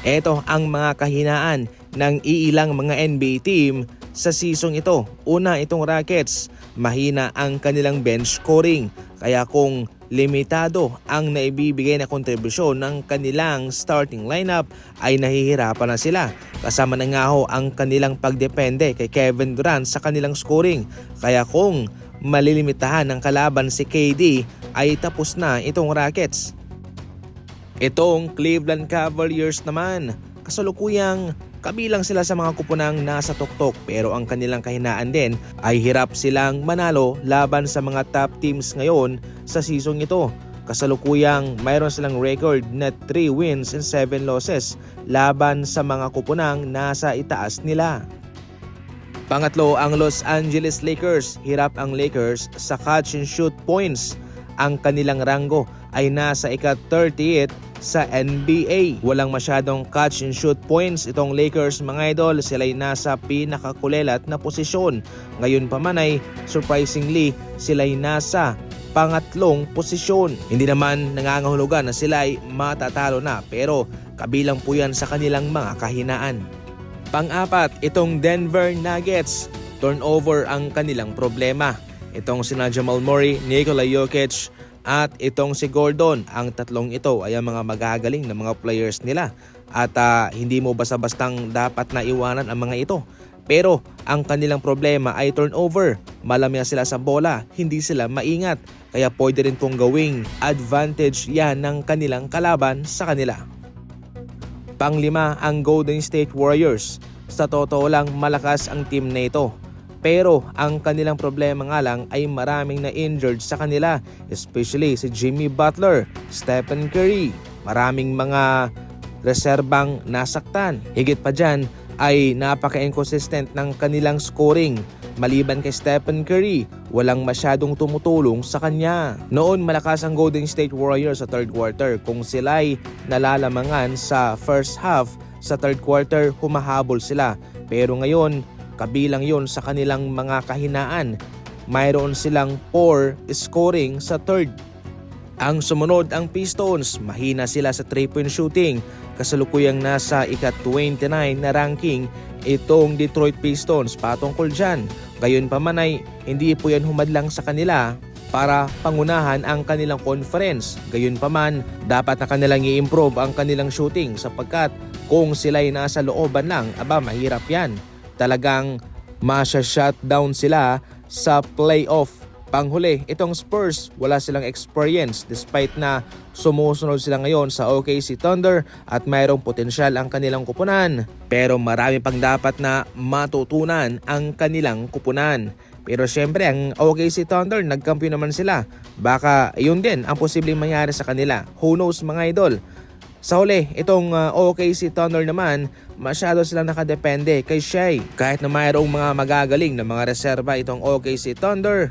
Ito ang mga kahinaan ng iilang mga NBA team sa season ito. Una, itong Rockets, mahina ang kanilang bench scoring. Kaya kung limitado ang naibibigay na kontribusyon ng kanilang starting lineup ay nahihirapan na sila. Kasama na nga ho ang kanilang pagdepende kay Kevin Durant sa kanilang scoring. Kaya kung malilimitahan ng kalaban si KD ay tapos na itong Rockets. Itong Cleveland Cavaliers naman, kasalukuyang kabilang sila sa mga kupunang nasa tuktok pero ang kanilang kahinaan din ay hirap silang manalo laban sa mga top teams ngayon sa season ito. Kasalukuyang mayroon silang record na 3 wins and 7 losses laban sa mga kupunang nasa itaas nila. Pangatlo, ang Los Angeles Lakers. Hirap ang Lakers sa catch and shoot points. Ang kanilang ranggo ay nasa ika-38 sa NBA. Walang masyadong catch and shoot points itong Lakers mga idol. Sila'y nasa pinakakulelat na posisyon. Ngayon pa man ay surprisingly sila'y nasa pangatlong posisyon. Hindi naman nangangahulugan na sila'y matatalo na pero kabilang po yan sa kanilang mga kahinaan. Pang-apat, itong Denver Nuggets. Turnover ang kanilang problema. Itong sina Jamal Murray, Nikola Jokic at itong si Gordon. Ang tatlong ito ay ang mga magagaling na mga players nila. At hindi mo basta-bastang dapat na iwanan ang mga ito. Pero ang kanilang problema ay turnover. Malamya sila sa bola, hindi sila maingat. Kaya pwede rin pong gawing advantage yan ng kanilang kalaban sa kanila. Panglima, ang Golden State Warriors. Sa totoo lang malakas ang team na ito. Pero ang kanilang problema nga lang ay maraming na-injured sa kanila. Especially si Jimmy Butler, Stephen Curry. Maraming mga reserbang nasaktan. Higit pa dyan ay napaka-inconsistent ng kanilang scoring. Maliban kay Stephen Curry, walang masyadong tumutulong sa kanya. Noon malakas ang Golden State Warriors sa third quarter. Kung sila'y nalalamangan sa first half, sa third quarter humahabol sila. Pero ngayon, kabilang yon sa kanilang mga kahinaan. Mayroon silang poor scoring sa third. Ang sumunod ang Pistons, mahina sila sa 3-point shooting. Kasalukuyang nasa ika-29 na ranking itong Detroit Pistons patungkol dyan. Gayon pa man ay hindi po yan humadlang sa kanila para pangunahan ang kanilang conference. Gayon pa man, dapat na kanilang i-improve ang kanilang shooting sapagkat kung sila'y nasa looban lang, mahirap yan. Talagang masya-shutdown sila sa playoff. Panghuli, itong Spurs, wala silang experience despite na sumusunod sila ngayon sa OKC Thunder at mayroong potensyal ang kanilang kupunan. Pero marami pang dapat na matutunan ang kanilang kupunan. Pero syempre ang OKC Thunder, nagkampiyon naman sila. Baka yun din ang posibleng mangyari sa kanila. Who knows mga idol? Sa huli, itong OKC Thunder naman, masyado silang nakadepende kay Shai. Kahit na mayroong mga magagaling na mga reserba itong OKC Thunder.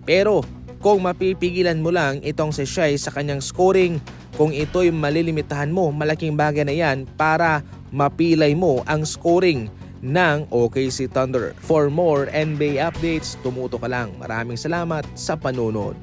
Pero kung mapipigilan mo lang itong si Shai sa kanyang scoring, kung ito'y malilimitahan mo, malaking bagay na yan para mapilay mo ang scoring ng OKC Thunder. For more NBA updates, tumuto ka lang. Maraming salamat sa panunod.